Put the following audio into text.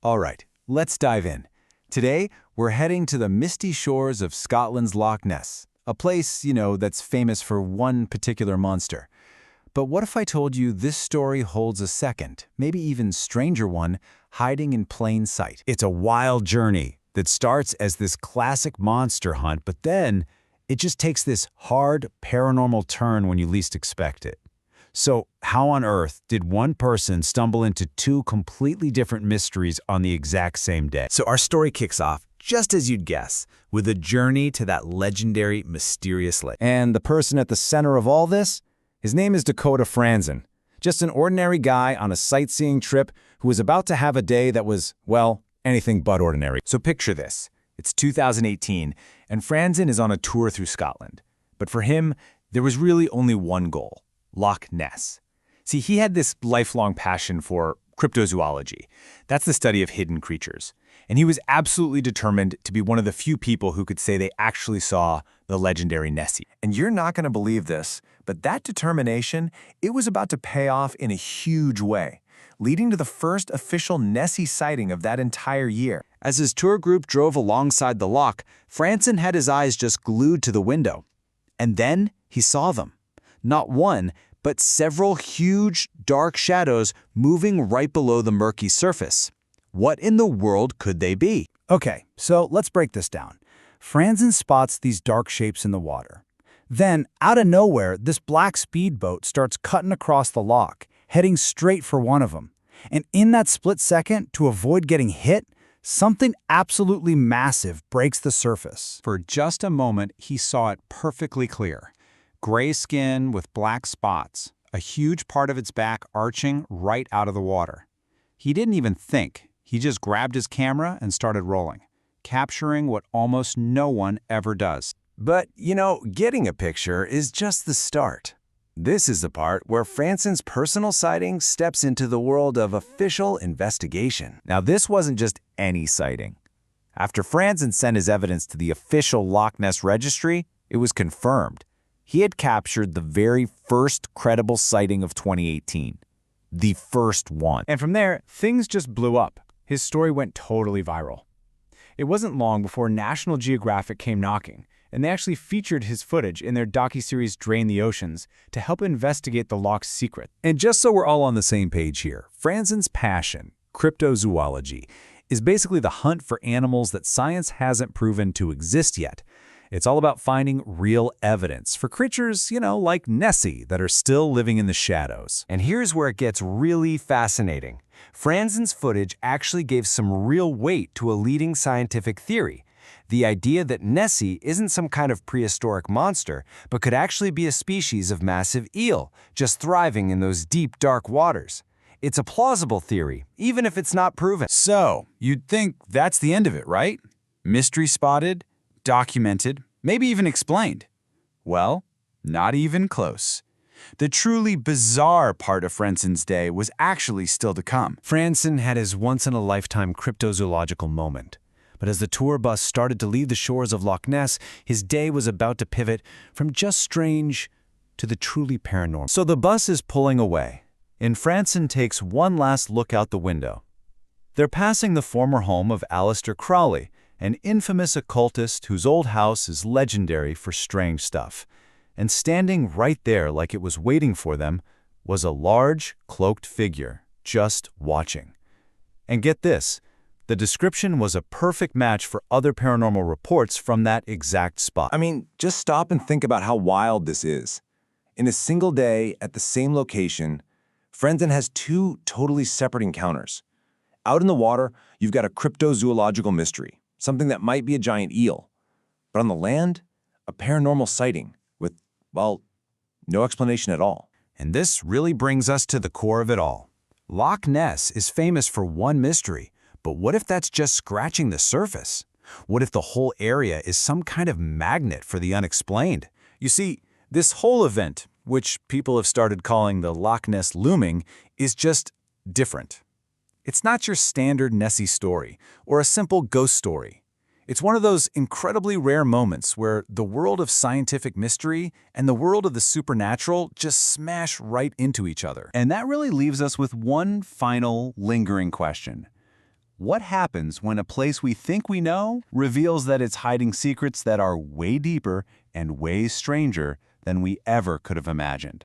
All right, let's dive in. Today, we're heading to the misty shores of Scotland's Loch Ness, a place, that's famous for one particular monster. But what if I told you this story holds a second, maybe even stranger one, hiding in plain sight? It's a wild journey that starts as this classic monster hunt, but then it just takes this hard paranormal turn when you least expect it. So how on earth did one person stumble into two completely different mysteries on the exact same day? So our story kicks off, just as you'd guess, with a journey to that legendary, mysterious lake. And the person at the center of all this? His name is Dakota Frandsen, just an ordinary guy on a sightseeing trip who was about to have a day that was, well, anything but ordinary. So picture this. It's 2018, and Frandsen is on a tour through Scotland. But for him, there was really only one goal: Loch Ness. See, he had this lifelong passion for cryptozoology. That's the study of hidden creatures. And he was absolutely determined to be one of the few people who could say they actually saw the legendary Nessie. And you're not going to believe this, but that determination, it was about to pay off in a huge way, leading to the first official Nessie sighting of that entire year. As his tour group drove alongside the loch, Frandsen had his eyes just glued to the window. And then he saw them. Not one, but several huge, dark shadows moving right below the murky surface. What in the world could they be? Okay, so let's break this down. Frandsen spots these dark shapes in the water. Then, out of nowhere, this black speedboat starts cutting across the loch, heading straight for one of them. And in that split second, to avoid getting hit, something absolutely massive breaks the surface. For just a moment, he saw it perfectly clear. Gray skin with black spots, a huge part of its back arching right out of the water. He didn't even think. He just grabbed his camera and started rolling, capturing what almost no one ever does. But, getting a picture is just the start. This is the part where Frandsen's personal sighting steps into the world of official investigation. Now, this wasn't just any sighting. After Frandsen sent his evidence to the official Loch Ness registry, it was confirmed. He had captured the very first credible sighting of 2018. The first one. And from there, things just blew up. His story went totally viral. It wasn't long before National Geographic came knocking, and they actually featured his footage in their docuseries Drain the Oceans to help investigate the loch's secret. And just so we're all on the same page here, Frandsen's passion, cryptozoology, is basically the hunt for animals that science hasn't proven to exist yet. It's all about finding real evidence for creatures, like Nessie, that are still living in the shadows. And here's where it gets really fascinating. Frandsen's footage actually gave some real weight to a leading scientific theory. The idea that Nessie isn't some kind of prehistoric monster, but could actually be a species of massive eel, just thriving in those deep, dark waters. It's a plausible theory, even if it's not proven. So, you'd think that's the end of it, right? Mystery spotted, documented, maybe even explained. Well, not even close. The truly bizarre part of Frandsen's day was actually still to come. Frandsen had his once-in-a-lifetime cryptozoological moment. But as the tour bus started to leave the shores of Loch Ness, his day was about to pivot from just strange to the truly paranormal. So the bus is pulling away, and Frandsen takes one last look out the window. They're passing the former home of Aleister Crowley, an infamous occultist whose old house is legendary for strange stuff. And standing right there like it was waiting for them was a large, cloaked figure, just watching. And get this, the description was a perfect match for other paranormal reports from that exact spot. I mean, just stop and think about how wild this is. In a single day, at the same location, Frandsen has two totally separate encounters. Out in the water, you've got a cryptozoological mystery, something that might be a giant eel. But on the land, a paranormal sighting with, well, no explanation at all. And this really brings us to the core of it all. Loch Ness is famous for one mystery, but what if that's just scratching the surface? What if the whole area is some kind of magnet for the unexplained? You see, this whole event, which people have started calling the Loch Ness Looming, is just different. It's not your standard Nessie story or a simple ghost story. It's one of those incredibly rare moments where the world of scientific mystery and the world of the supernatural just smash right into each other. And that really leaves us with one final lingering question. What happens when a place we think we know reveals that it's hiding secrets that are way deeper and way stranger than we ever could have imagined?